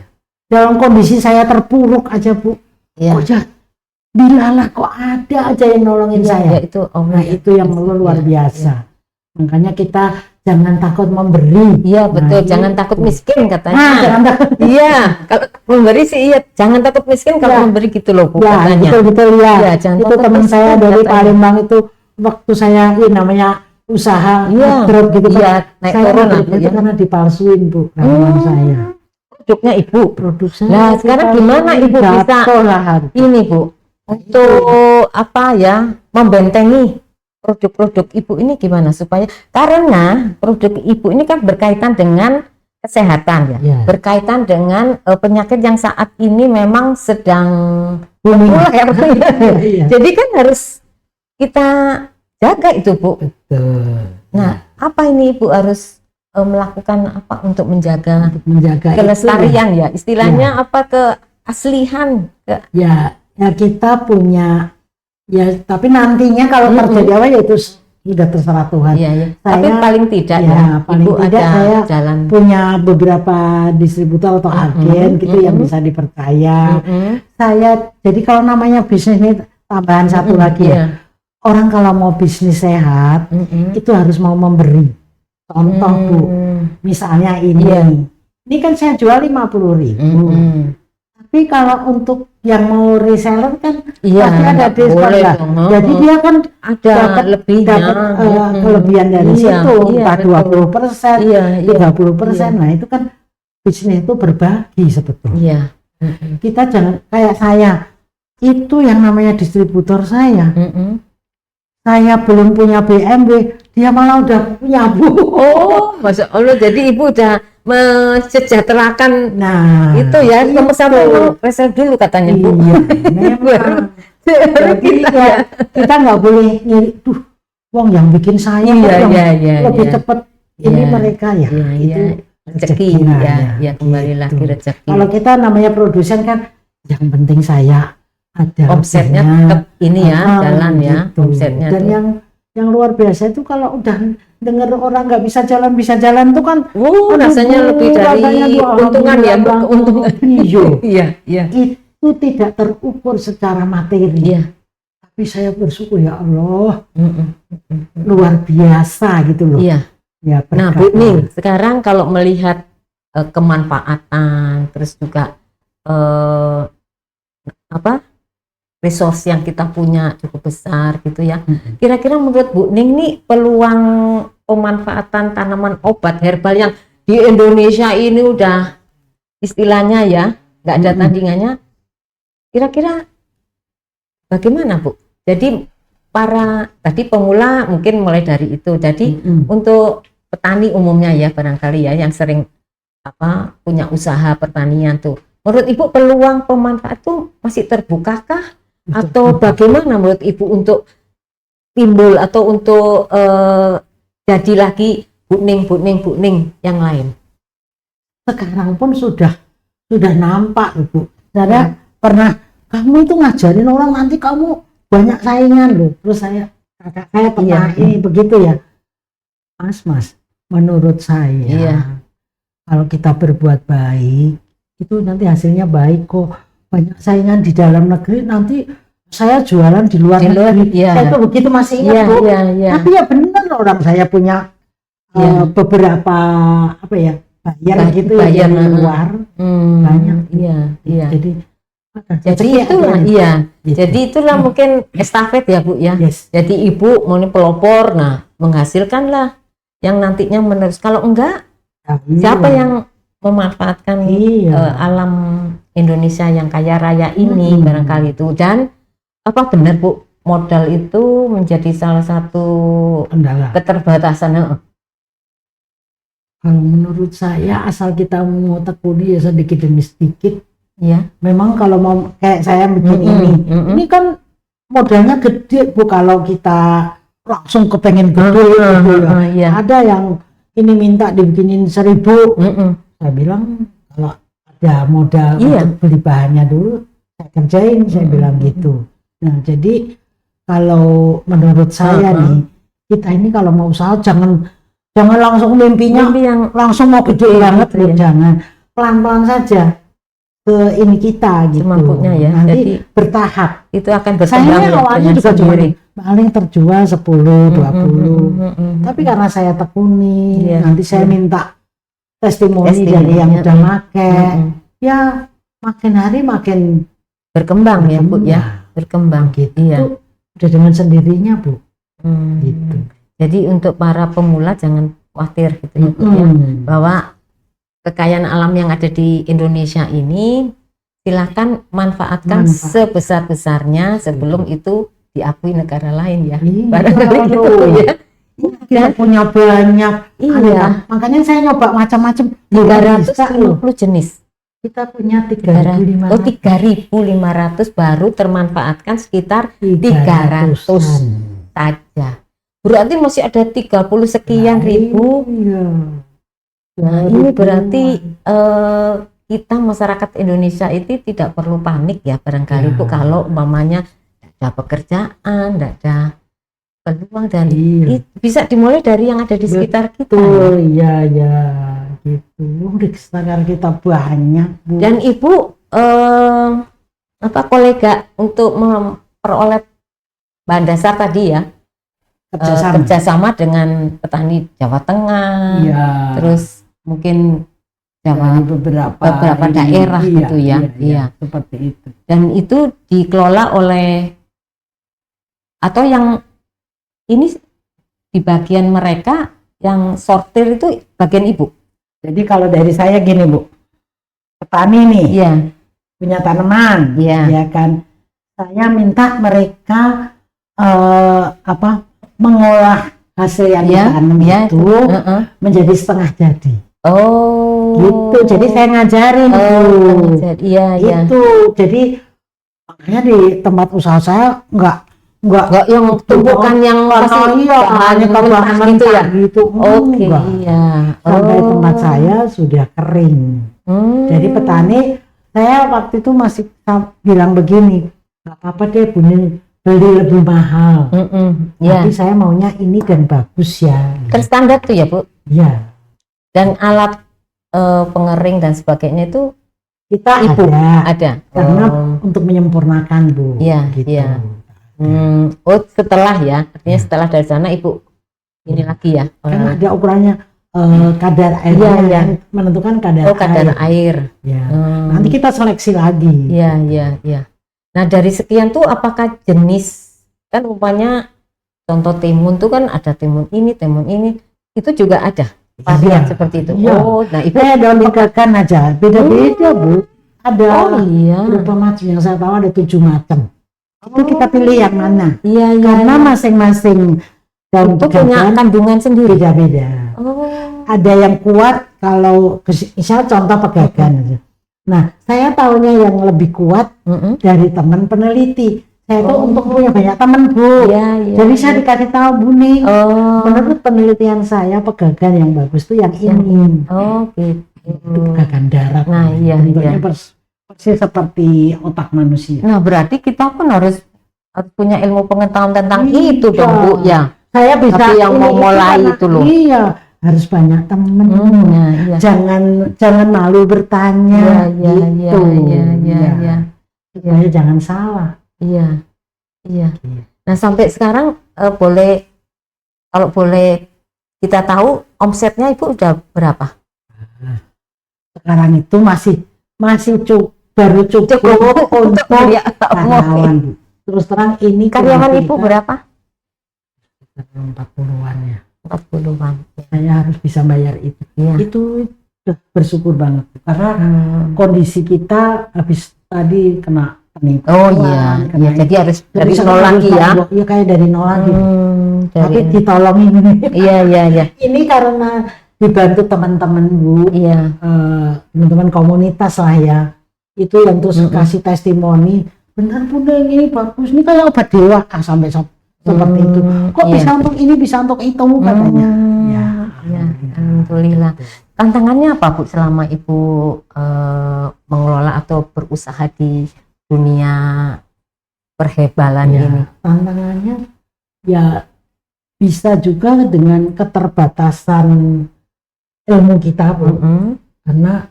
Dalam kondisi saya terpuruk aja Bu, Ya. kok bilalah kok ada aja yang nolongin saya. Ya, itu Allah. Nah itu yang luar biasa. Makanya kita jangan takut memberi. Iya betul, Nah, jangan itu. takut miskin katanya. Nah, jangan takut. Iya, kalau memberi sih iya, jangan takut miskin kalau Ya. memberi gitu loh Bu Ya, katanya. betul-betul ya. Ya, jangan Itu takut teman miskin saya dari katanya. Palembang itu waktu saya ini namanya usaha Iya. drop gitu kan. Iya, naik Saya turun lah, drop Bu, itu ya. karena dipalsuin Bu, ramuan saya. Produknya Ibu. Produk saya. Nah, sekarang gimana Ibu bisa jatuh lah harga. ini Bu untuk apa ya membentengi produk-produk Ibu ini gimana supaya, karena produk Ibu ini kan berkaitan dengan kesehatan ya, Ya. berkaitan dengan penyakit yang saat ini memang sedang Booming. populer. Iya. Jadi kan harus kita jaga itu Bu. Betul. Nah, apa ini Ibu harus melakukan apa untuk menjaga Untuk menjaga kelestarian itu ya, istilahnya apa, keaslihan ya kita punya ya, tapi nantinya kalau terjadi apa ya itu sudah terserah Tuhan. Iya, ya. Saya- Tapi paling tidak ya, ya, paling Ibu tidak ada saya jalan. Punya beberapa distributor atau agen gitu yang bisa dipercaya. Saya jadi kalau namanya bisnis ini tambahan satu lagi ya. Iya. Orang kalau mau bisnis sehat itu harus mau memberi. Contoh Bu, misalnya ini. Iya. Ini kan saya jual 50.000. Tapi kalau untuk yang mau reseller kan Iya, pasti ada nggak diskon boleh lah. dong. Jadi dia kan Ada lebihnya. dapat kelebihan dari Iya, situ, iya, entah betul. 20%, Iya, iya. 30%. Nah itu kan bisnis itu berbagi sebetulnya. Iya. Kita jangan kayak saya, itu yang namanya distributor saya. Saya belum punya BMW, dia malah udah punya Bu. Oh, Masya Allah, jadi Ibu udah mensejahterakan Nah itu ya, nomor itu. satu memang resel dulu katanya Bu. Iya, memang. Jadi ya, kita nggak boleh ngiri, duh, wong yang bikin saya Iya, kok yang iya, iya, lebih iya. cepat. Ini Iya, mereka ya, iya, itu iya. Rezeki Nah, ya, ya kembali gitu. lagi rezeki. Kalau kita namanya produsen kan, yang penting saya ada Omsetnya lebihnya. tetap ini ya, jalan ya, gitu. omsetnya Dan tuh. yang luar biasa itu kalau udah dengar orang nggak bisa jalan tuh kan, aduh, Rasanya lebih dari rasanya tuh keuntungan ya, alhamdulillah keuntungan. Iya. Iya, iya. Itu tidak terukur secara materi. Iya. Tapi saya bersyukur ya Allah, luar biasa gitu loh. Iya. Ya, Nah, berkat Bu Ning, sekarang kalau melihat kemanfaatan, terus juga resource yang kita punya cukup besar gitu ya. Kira-kira menurut Bu Ning nih peluang pemanfaatan tanaman obat herbal yang di Indonesia ini udah istilahnya ya nggak ada tandingannya. Kira-kira bagaimana Bu? Jadi para tadi pemula mungkin mulai dari itu. Jadi untuk petani umumnya ya barangkali ya yang sering punya usaha pertanian tuh. Menurut Ibu peluang pemanfaat tuh masih terbukakah? Atau bagaimana menurut Ibu untuk timbul atau untuk jadi lagi Bu Ning yang lain? sekarang pun sudah nampak Bu. Saya pernah, kamu itu ngajarin orang nanti kamu banyak saingan loh. Terus kakak saya pernah ini begitu ya. Mas, menurut saya kalau kita berbuat baik itu nanti hasilnya baik kok. Banyak saingan di dalam negeri, nanti saya jualan di luar negeri. Saya itu begitu masih ingat Bu. Tapi ya benar orang saya punya beberapa bayar gitu ya dari luar banyak. Jadi itulah gitu. Jadi itulah mungkin estafet ya Bu ya. Jadi Ibu mau pelopor, nah menghasilkanlah yang nantinya menerus. Kalau enggak, siapa yang memanfaatkan alam Indonesia yang kaya raya ini barangkali itu. Dan benar Bu, modal itu menjadi salah satu keterbatasan. Kalau menurut saya asal kita mau tekuni ya sedikit demi sedikit. Ya. Memang kalau mau kayak saya bikin ini kan modalnya gede Bu, kalau kita langsung kepengen gede gitu ya. Ada yang ini minta dibikinin 1.000. Saya bilang kalau ada modal untuk beli bahannya dulu saya kerjain, saya bilang gitu. Nah jadi kalau menurut saya nih, kita ini kalau mau usaha jangan langsung mimpinya yang langsung mau gede banget ya. Jangan, pelan-pelan saja ke ini kita gitu. Semampunya ya. Nanti jadi, bertahap. Itu akan berkembang. Saya awalnya juga cuma paling terjual 10-20. Tapi karena saya tekuni, nanti saya minta testimoni dari yang udah make. Ya makin hari makin berkembang ya Bu ya. Berkembang gitu. Iya. Udah dengan sendirinya Bu. Gitu. Jadi untuk para pemula jangan khawatir gitu ya Bu ya, bahwa kekayaan alam yang ada di Indonesia ini silakan manfaatkan sebesar-besarnya sebelum itu diakui negara lain ya. Barangkali gitu ya. Kita punya banyak. Iya. Makanya saya nyoba macam-macam. 350 jenis. Kita punya 3.500. Oh 3.500 baru termanfaatkan sekitar 300 saja. Berarti masih ada 30 sekian ribu. Iya. Nah ini berarti kita masyarakat Indonesia itu tidak perlu panik ya barangkali Bu kalau umpamanya tidak ada pekerjaan, tidak ada peluang dan bisa dimulai dari yang ada di sekitar kita. Iya gitu. Di sekitar kita banyak Bu. Dan Ibu kolega untuk memperoleh bahan dasar tadi ya. Kerjasama dengan petani Jawa Tengah, terus mungkin Jawa beberapa daerah gitu ya, seperti itu. Dan itu dikelola oleh atau yang ini di bagian mereka yang sortir itu bagian Ibu. Jadi kalau dari saya gini Bu, petani nih, punya tanaman, ya kan, saya minta mereka mengolah hasil yang ditanam itu menjadi setengah jadi. Gitu. Jadi saya ngajarin itu. Jadi makanya di tempat usaha saya enggak yang tumpukan yang masih hanya bahan gitu ya. Gitu. Oke, Sampai tempat saya sudah kering. Jadi petani saya waktu itu masih bilang begini, enggak apa-apa deh beli lebih mahal, tapi saya maunya ini dan bagus ya. Terstandar tuh ya Bu? Iya. Dan alat pengering dan sebagainya itu kita Ibu ada. Karena untuk menyempurnakan Bu. Iya. Gitu. Setelah ya, artinya setelah dari sana Ibu ini lagi ya. Kan ada ukurannya kadar airnya yang menentukan kadar air. Ya. Nanti kita seleksi lagi. Iya. Nah dari sekian tuh apakah jenis, kan umpamanya contoh timun tuh kan ada timun ini itu juga ada varian seperti itu. Iya. Nah itu ada lingkaran aja, beda-beda Bu. Ada berapa macam, yang saya tahu ada 7 macam. Itu kita pilih yang mana? Karena masing-masing daun itu punya kandungan sendiri. Beda-beda. Ada yang kuat kalau misal contoh pegagan. Nah, saya tahunya yang lebih kuat dari teman peneliti. Saya tuh untuk punya banyak teman Bu. Jadi saya dikasih tahu Bu nih, menurut penelitian saya pegagan yang bagus tuh yang ini. Gitu. Itu pegagan darat. Nah, bentuknya persis seperti otak manusia. Nah, berarti kita pun harus punya ilmu pengetahuan tentang itu dong Bu ya. Saya bisa. Tapi yang mau mulai itu loh. Iya. Harus banyak temen, jangan malu bertanya, supaya jangan salah. Iya. Nah sampai sekarang kalau boleh kita tahu omsetnya Ibu udah berapa? Sekarang itu masih baru cukup untuk karyawan. Terus terang ini karyawan Ibu berapa? 40-an ya. 40-an. Saya harus bisa bayar itu. Itu udah bersyukur banget karena kondisi kita habis tadi kena penipuan. Jadi harus dari nol lagi ya. Iya kayak dari nol lagi. Tapi ditolongin. Iya. Ini karena dibantu teman-teman Bu. Teman-teman komunitas lah ya. Itu yang terus kasih testimoni. Benar Bunda ini bagus. Ini kayak obat dewa sampai seperti itu. Kok bisa untuk ini, bisa untuk itu katanya. Ya, alhamdulillah. Tantangannya apa Bu selama Ibu mengelola atau berusaha di dunia perhebalan Ya, ini? tantangannya ya bisa juga dengan keterbatasan ilmu kita Bu. Karena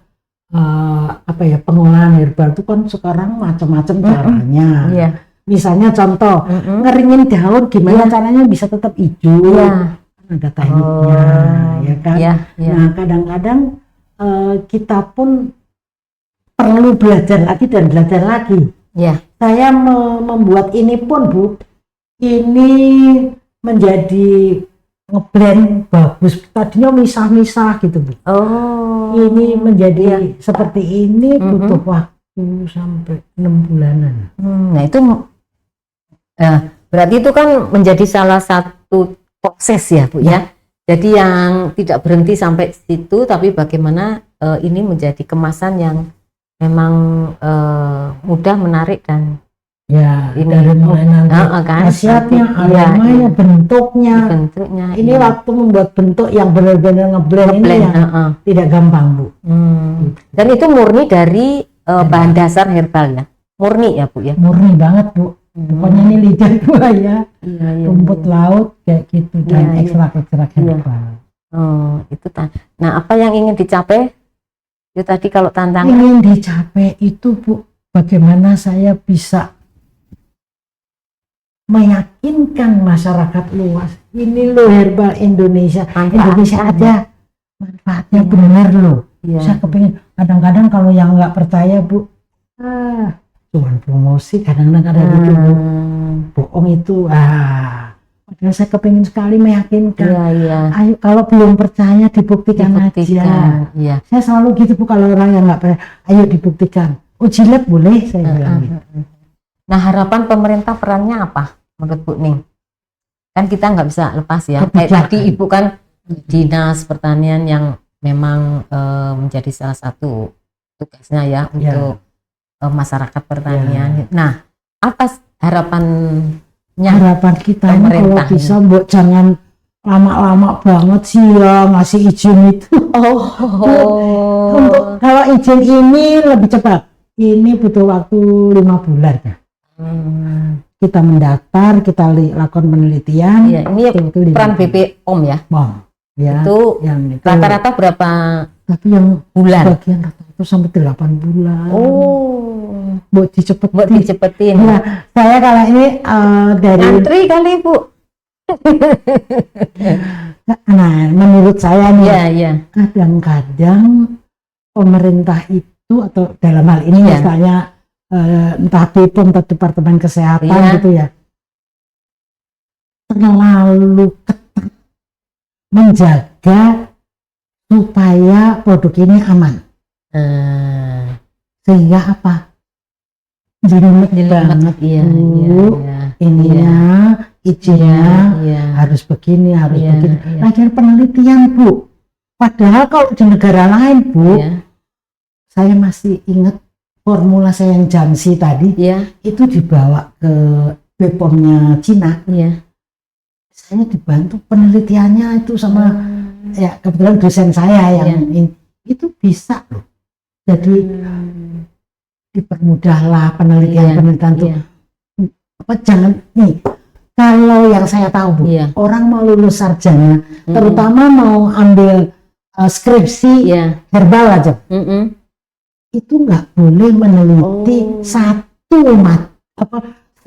apa ya, pengolahan herbal itu kan sekarang macam-macam caranya. Iya. Misalnya contoh ngeringin daun gimana caranya bisa tetap hijau. Iya. Ada tekniknya, ya kan. Iya, iya. Nah kadang-kadang kita pun perlu belajar lagi dan belajar lagi. Iya. Saya membuat ini pun Bu, ini menjadi ngeblend bagus. Tadinya misah-misah gitu Bu. Oh. Ini menjadi seperti ini butuh waktu sampai 6 bulanan. Nah itu berarti itu kan menjadi salah satu proses ya Bu ya. Jadi yang tidak berhenti sampai situ, tapi bagaimana ini menjadi kemasan yang memang mudah, menarik dan ya ini dari mulai nanti kan, khasiatnya, nanti, aromanya, bentuknya. Ini iya. waktu membuat bentuk yang benar-benar ngeblend ini yang tidak gampang Bu. Dan itu murni dari bahan dasar herbal ya, murni ya Bu ya. Murni banget Bu. Pokoknya ini lidah buaya, rumput laut kayak gitu, dan ekstrak-ekstrak herbal. Itu nah apa yang ingin dicapai itu tadi kalau tantangan? Ingin dicapai itu Bu, bagaimana saya bisa meyakinkan masyarakat luas ini loh herbal Indonesia. Indonesia ada manfaatnya benar loh. Saya kepingin, kadang-kadang kalau yang nggak percaya Bu, cuman promosi kadang-kadang ada gitu Bu, bohong itu. Padahal saya kepingin sekali meyakinkan. Ayo kalau belum percaya dibuktikan aja. Saya selalu gitu Bu, kalau orang yang nggak percaya, ayo dibuktikan. Uji lab boleh, saya bilang gitu. Nah harapan pemerintah perannya apa menurut Bu Ning? Kan kita nggak bisa lepas ya. Kayak tadi Ibu kan dinas pertanian yang memang menjadi salah satu tugasnya ya untuk masyarakat pertanian. Nah, apa harapannya? Harapan kita ini kalau bisa Mbok jangan lama-lama banget sih ya ngasih izin itu. Untuk kalau izin ini lebih cepat. Ini butuh waktu 5 bulan ya. Kita mendaftar, kita lakukan penelitian. Iya, ini peran BPOM ya. Ya, itu rata-rata berapa? Tapi yang bulan? Bagian rata-rata sampai 8 bulan. Buat dicepetin. Nah, saya kalau ini dari antri kali Bu. Nah, menurut saya nih, kadang-kadang pemerintah itu atau dalam hal ini misalnya entah BPOM atau Departemen Kesehatan gitu ya, terlalu ketat menjaga supaya produk ini aman. Sehingga apa? Jelimet banget ininya, izinnya harus begini, harus begini. Lagian penelitian Bu. Padahal kalau di negara lain Bu, saya masih ingat formula saya yang Jamsi tadi, itu dibawa ke BPOM-nya Cina. Saya dibantu penelitiannya itu sama ya kebetulan dosen saya yang itu bisa loh. Jadi dipermudahlah penelitian tuh. Apa jangan nih, kalau yang saya tahu Bu, orang mau lulus sarjana, terutama mau ambil skripsi herbal aja, itu nggak boleh meneliti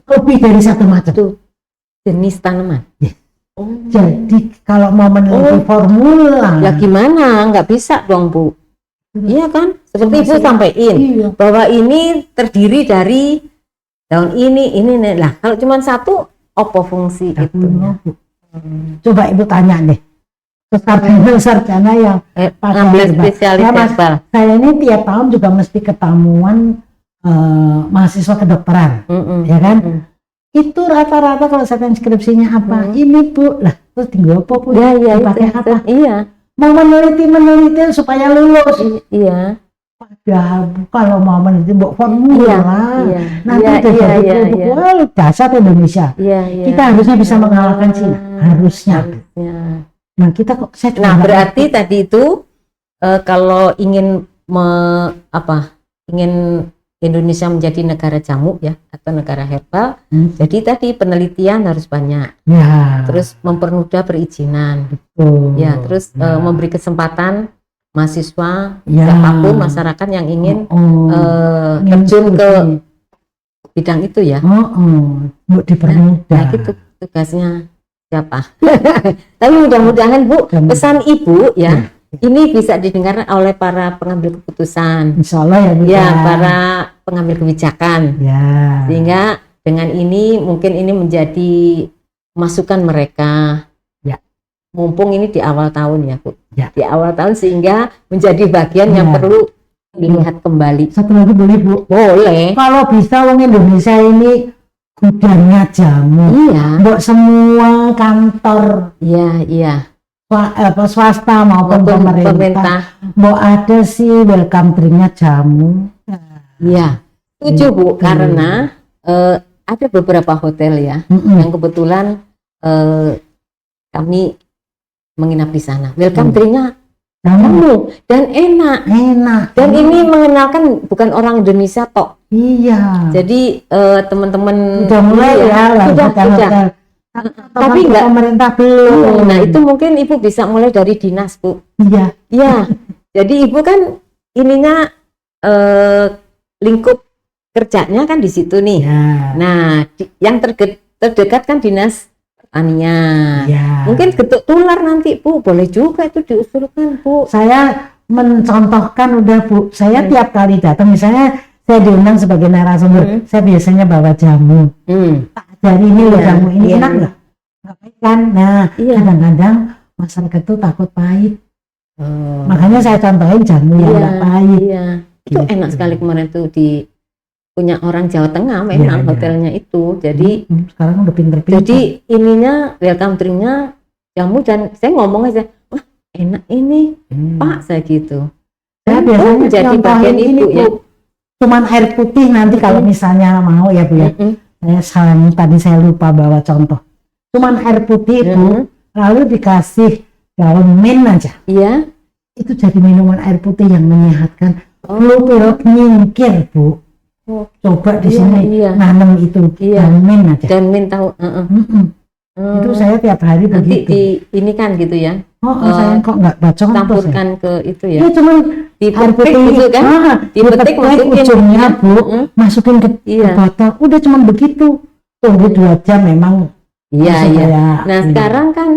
lebih dari satu macam jenis tanaman. Jadi kalau mau meneliti formula, ya gimana? Nggak bisa dong Bu. Iya kan? Seperti Ibu sampaikan bahwa ini terdiri dari daun ini. Lah kalau cuma satu, apa fungsi itu? Coba Ibu tanya deh sarjana yang ambil spesialis herbal. Saya ini tiap tahun juga mesti ketemuan mahasiswa kedokteran, ya kan? Itu rata-rata kalau saya skripsinya apa? Ini Bu, lah terus tinggal apa Bu? Pakai apa? Mau meneliti supaya lulus. Padahal kalau mau meneliti buat formula, nanti jadi produk dasar Indonesia. Kita harusnya bisa mengalahkan Cina, harusnya. Nah kita kok saya juga Nah, nggak berarti ngerti. tadi itu kalau ingin ingin Indonesia menjadi negara jamu ya atau negara herbal, jadi tadi penelitian harus banyak. Ya. Terus mempermudah perizinan. Betul. Ya, terus Ya. memberi kesempatan mahasiswa Ya. siapapun masyarakat yang ingin terjun ke bidang itu ya. Untuk dipermudah. Nah, itu tugasnya siapa? Tapi mudah-mudahan Bu, pesan Ibu ya, ini bisa didengar oleh para pengambil keputusan. Insya Allah ya Bu. Ya, para pengambil kebijakan. Ya. Sehingga dengan ini mungkin ini menjadi masukan mereka. Ya. Mumpung ini di awal tahun ya Bu. Ya. Di awal tahun sehingga menjadi bagian yang perlu dilihat kembali. Satu lagi boleh Bu? Boleh. Kalau bisa orang Indonesia ini gudangnya jamu. Iya. Buat semua kantor. Iya. Swasta maupun pemerintah. Mau ada sih welcome drinknya jamu. Iya. Setuju Bu, karena ada beberapa hotel ya yang kebetulan kami menginap di sana. Welcome drinknya jamu dan enak. Dan ini mengenalkan bukan orang Indonesia tok. Iya. Jadi teman-teman sudah mulai ya. Sudah. Tapi enggak pemerintah belum. Nah itu mungkin Ibu bisa mulai dari dinas Bu. Iya. Jadi Ibu kan ininya lingkup kerjanya kan di situ nih. Ya. Nah yang terdekat kan dinas pertanian. Ya. Mungkin getuk tular nanti Bu, boleh juga itu diusulkan Bu. Saya mencontohkan udah Bu, saya tiap kali datang misalnya saya diundang sebagai narasumber, saya biasanya bawa jamu. Dari ini loh jamu ini enak nggak? Nggak pahit kan? Nah kadang-kadang masyarakat itu takut pahit. Makanya saya contohin jamu yang nggak pahit. Itu enak sekali kemarin tuh punya orang Jawa Tengah memang hotelnya itu. Jadi sekarang udah pinter-pinter. Jadi ininya welcome drinknya jamu dan saya ngomong aja, wah enak ini Pak, saya gitu. Saya biasanya jadi bagian itu ya. Cuman air putih nanti kalau misalnya mau ya Bu ya. Tadi saya lupa bawa contoh. Cuman air putih itu lalu dikasih daun mint aja. Iya. Itu jadi minuman air putih yang menyehatkan. Flu nyingkir Bu. Coba di sini nanam itu daun mint aja. Daun mint tahu. Itu saya tiap hari nanti begitu. Ini kan gitu ya. Saya kok nggak baca campurkan ke itu ya. Iya cuman dipetik gitu kan. Dipetik ujungnya Bu, masukin ke botol. Udah cuman begitu. Tunggu 2 jam memang. Iya. Nah sekarang kan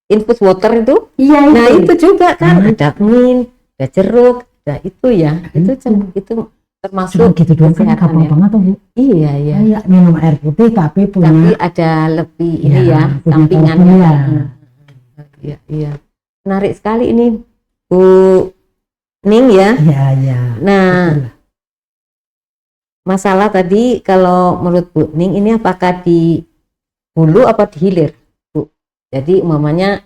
infus water itu. Iya. Nah itu juga kan ada mint, ada jeruk, ada itu ya. Itu termasuk gitu doang kan gampang banget tuh Bu. Iya. Minum air putih tapi ada lebih ini ya sampingannya. Iya. Menarik sekali ini Bu Ning ya. Iya. Nah, masalah tadi kalau menurut Bu Ning ini apakah di hulu apa di hilir Bu? Jadi umpamanya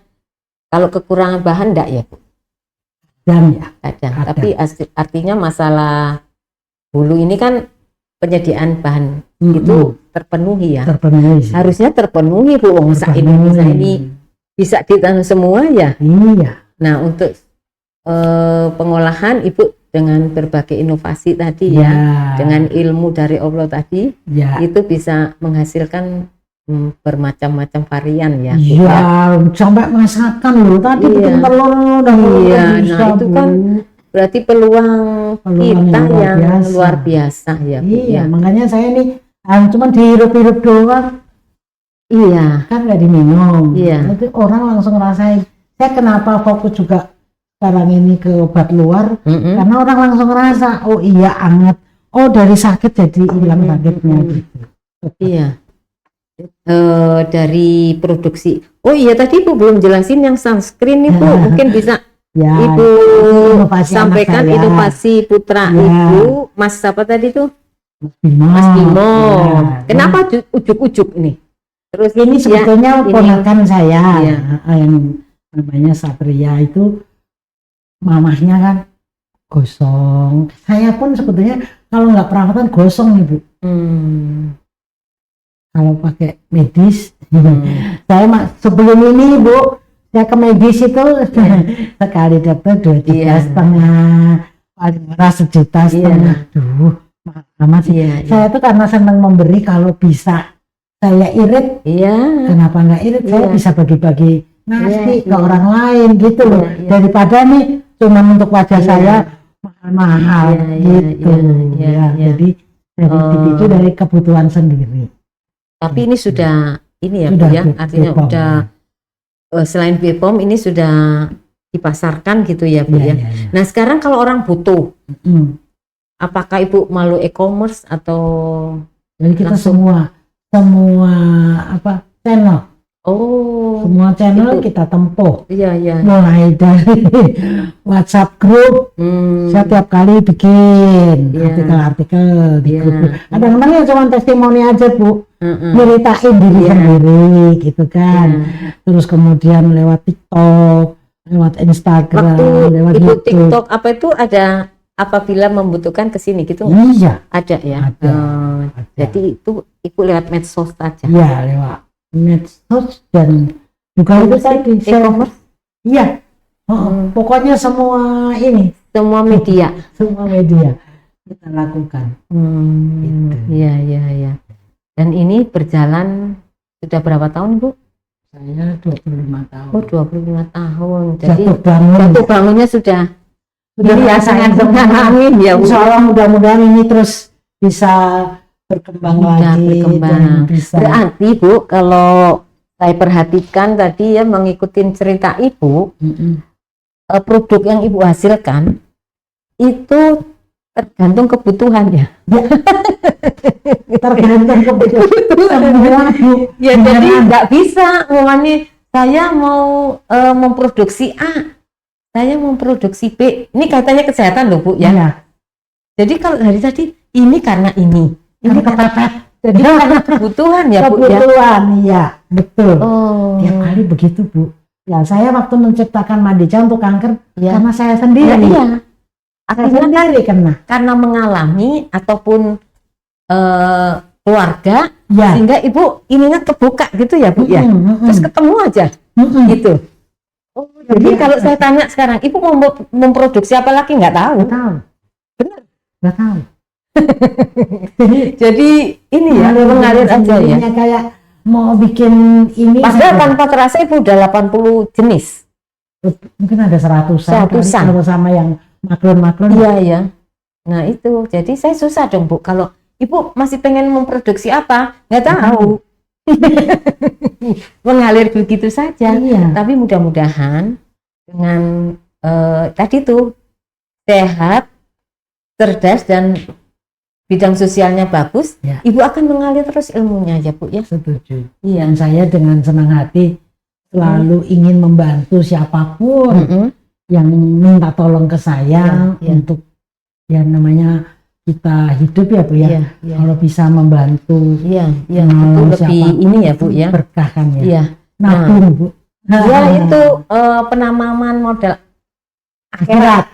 kalau kekurangan bahan enggak ya Bu? Kadang. Tapi artinya masalah hulu ini kan penyediaan bahan itu terpenuhi ya. Harusnya terpenuhi Bu. Indonesia ini bisa ditanam semua ya. Iya. Nah untuk pengolahan Ibu dengan berbagai inovasi tadi ya, dengan ilmu dari Allah tadi, itu bisa menghasilkan bermacam-macam varian ya. Iya, sampai masakan loh tadi bikin telur dan nah itu kan berarti peluang kita yang luar biasa ya Bu. Iya, makanya saya ini cuma dihirup-hirup doang. Iya. Kan nggak diminum. Iya. Nanti orang langsung ngerasain. Saya kenapa fokus juga sekarang ini ke obat luar? Karena orang langsung ngerasa, oh iya anget. Oh dari sakit jadi hilang sakitnya. Gitu. Iya. Dari produksi. Oh iya tadi Ibu belum jelasin yang sunscreen nih Bu. Mungkin bisa Ibu sampaikan inovasi putra Ibu. Mas apa tadi tuh? Mas Bimo. Kenapa ujuk-ujuk ini? Terus ini sebetulnya ponakan saya yang namanya Satria itu mamahnya kan gosong. Saya pun sebetulnya kalau nggak perawatan gosong nih Bu. kalau pakai medis. Saya sebelum ini Bu, saya ke medis itu sekali dapat 2,5 juta, paling murah 1,5 juta. Aduh, mahal amat sih. Saya tuh karena senang memberi, kalau bisa saya irit, kenapa nggak irit? Saya bisa bagi-bagi nasi ke orang lain gitu loh, daripada nih cuma untuk wajah saya mahal-mahal gitu. Jadi itu dari kebutuhan sendiri. Tapi ini sudah ini ya Bu ya, artinya BPOM, udah selain BPOM ini sudah dipasarkan gitu ya Bu ya. Nah sekarang kalau orang butuh, apakah Ibu malu e-commerce atau jadi kita semua apa channel? Semua channel kita tempuh. Mulai dari WhatsApp group, saya tiap kali bikin artikel-artikel di grup. Kadang-kadang yang cuma testimoni aja Bu, nyeritain diri sendiri gitu kan. Terus kemudian lewat TikTok, lewat Instagram, lewat Ibu YouTube. TikTok apa itu ada apabila membutuhkan ke sini gitu? Iya. Ada ya. Ada. Jadi itu Ibu lewat medsos aja. Iya, lewat medsos dan juga itu tadi e-commerce. Iya. Pokoknya semua media kita lakukan. Gitu. Iya. Dan ini berjalan sudah berapa tahun Bu? Saya 25 tahun. 25 tahun. Jadi jatuh bangunnya sudah sangat angin ya Bu. Insya Allah mudah-mudahan ini terus bisa berkembang lagi. Berarti Bu, kalau saya perhatikan tadi ya, mengikuti cerita Ibu, produk yang Ibu hasilkan itu tergantung kebutuhan ya. Tergantung kebutuhan. Ya jadi nggak bisa ngomongnya saya mau memproduksi A, saya mau memproduksi B. Ini katanya kesehatan loh Bu ya. Jadi kalau dari tadi ini karena ini kepepet. Jadi karena kebutuhan ya Bu ya. Kebutuhan, iya betul. Tiap kali begitu Bu. Ya saya waktu menciptakan Madija untuk kanker karena saya sendiri. Artinya karena mengalami ataupun keluarga, sehingga Ibu ininya kebuka gitu ya Bu ya. Terus ketemu aja gitu. Jadi kalau saya tanya sekarang, Ibu mau memproduksi apa lagi nggak tahu. Benar? Nggak tahu. Jadi ini ya mengalir aja ya. Kayak mau bikin ini. Padahal tanpa terasa Ibu udah 80 jenis. Mungkin ada 100-an kalau sama yang maklon-maklon. Iya. Nah itu, jadi saya susah dong Bu. Kalau Ibu masih pengen memproduksi apa, nggak tahu. Mengalir begitu saja. Tapi mudah-mudahan dengan tadi tuh sehat, cerdas dan bidang sosialnya bagus, Ibu akan mengalir terus ilmunya ya Bu ya. Setuju. Dan saya dengan senang hati selalu ingin membantu siapapun yang minta tolong ke saya untuk yang namanya kita hidup ya Bu ya. Kalau bisa membantu lebih ini ya Bu ya, berkah kan ya. Nabung Bu. Itu penanaman modal akhirat.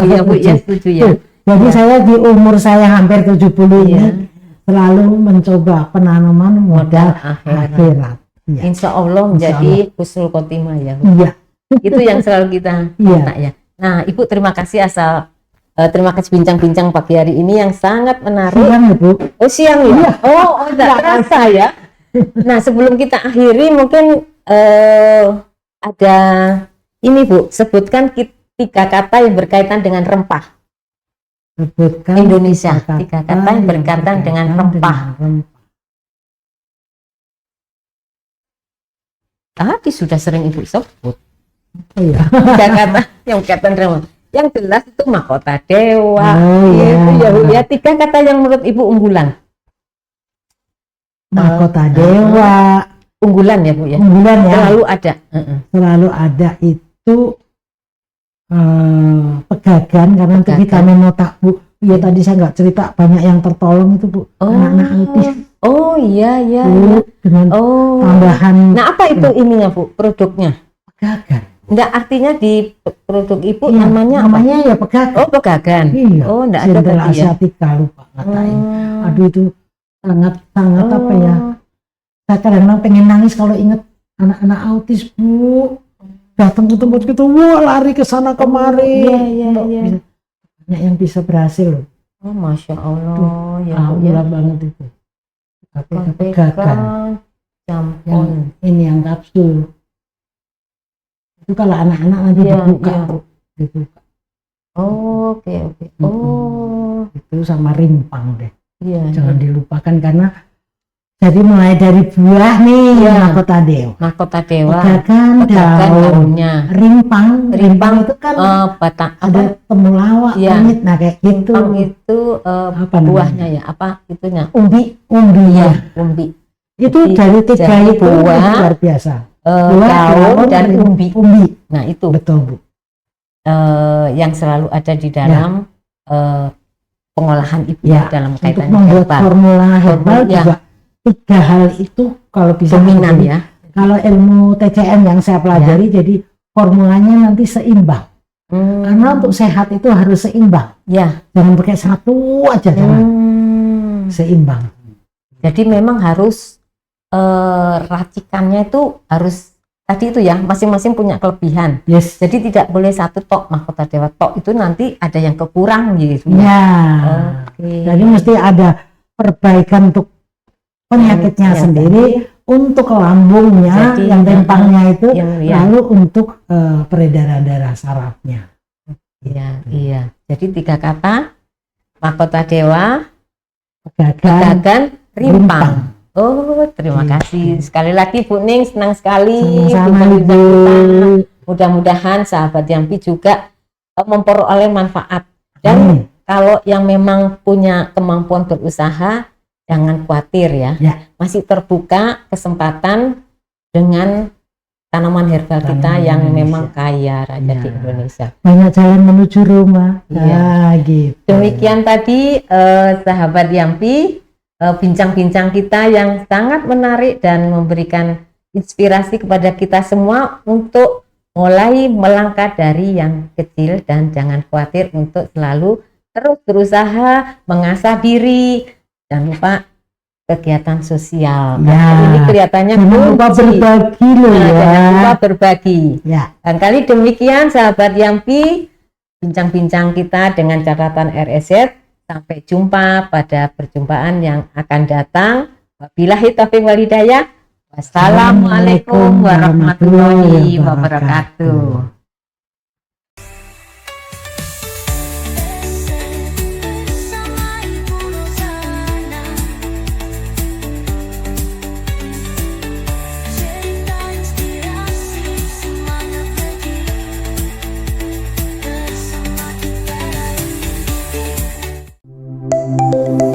Iya Bu ya, setuju ya. Jadi saya di umur saya hampir 70 ini selalu mencoba penanaman modal akhirat. Insya Allah menjadi husnul khotimah ya Bu. Itu yang selalu kita minta ya. Nah Ibu terima kasih terima kasih bincang-bincang pagi hari ini yang sangat menarik. Siang ya Bu? Siang ya? Tidak terasa ya. Nah sebelum kita akhiri mungkin ada ini Bu, sebutkan 3 kata yang berkaitan dengan rempah. Sebutkan Indonesia, 3 kata yang berkaitan dengan rempah. Tadi sudah sering Ibu sebut. 3 kata yang berkaitan dengan yang jelas itu mahkota dewa. Ya 3 kata yang menurut Ibu unggulan. Mahkota dewa. Unggulan ya Bu ya. Unggulan ya. Selalu ada. Selalu ada itu pegagan karena untuk vitamin otak Bu. Ya tadi saya nggak cerita banyak yang tertolong itu Bu. Anak-anak autis. Iya. Dengan tambahan. Nah apa itu ininya Bu, produknya? Pegagan. Enggak, artinya di produk Ibu namanya ya pegagan. Pegagan. Iya. Enggak ada tadi ya. Asiatica lupa ngatain. Aduh itu sangat apa ya, saya kadang-kadang pengen nangis kalau inget anak-anak autis, Bu, datang ke tempat kita, wah lari ke sana kemari. Iya. Banyak yang bisa berhasil loh. Oh, Masya Allah. Tuh, Ya, alhamdulillah banget itu. Pegagan Jampon. ini yang kapsul itu kalau anak-anak nanti dibuka. Oh, oke. Oh, itu sama rimpang deh. iya. Jangan dilupakan karena jadi mulai dari buah nih, mahkota dewa. Mahkota dewa. Pegagan daunnya. Rimpang itu kan batang ada temulawak, kunyit, nah kayak gitu. Rimpang itu buahnya ya, apa itunya? Umbi ya, umbi. Itu dari tiga itu luar biasa. Daun dan umbi. Nah itu betul, Bu. Yang selalu ada di dalam pengolahan ibu dalam kaitan untuk membuat formula herbal juga tiga hal itu kalau bisa dominan ya. Kalau ilmu TCM yang saya pelajari jadi formulanya nanti seimbang. Karena untuk sehat itu harus seimbang. Ya. Jangan pakai satu aja, jangan. Seimbang. Jadi memang harus racikannya itu harus tadi itu ya, masing-masing punya kelebihan. Yes. Jadi tidak boleh satu tok mahkota dewa tok, itu nanti ada yang kekurang gitu ya. Jadi mesti ada perbaikan untuk penyakitnya sendiri, untuk lambungnya, jadi, yang rimpangnya itu, lalu untuk peredaran darah sarafnya. Iya. Jadi 3 kata: mahkota dewa, pegagan, rimpang. Oh, terima kasih sekali lagi Bu Ning, senang sekali. Mudah-mudahan sahabat Yampi juga memperoleh manfaat. Dan kalau yang memang punya kemampuan berusaha, jangan khawatir ya. Masih terbuka kesempatan dengan tanaman herbal kita yang memang kaya raya di Indonesia. Banyak jalan menuju rumah. Gitu. Demikian tadi sahabat Yampi, bincang-bincang kita yang sangat menarik dan memberikan inspirasi kepada kita semua untuk mulai melangkah dari yang kecil dan jangan khawatir untuk selalu terus berusaha mengasah diri. Jangan lupa kegiatan sosial. Ini kelihatannya lupa berbagi loh ya. Jangan lupa berbagi. Ya. Dan kali demikian sahabat Yampi, bincang-bincang kita dengan catatan RSZ. Sampai jumpa pada perjumpaan yang akan datang. Wabillahi taufiq wal hidayah. Wassalamualaikum warahmatullahi wabarakatuh. Thank you.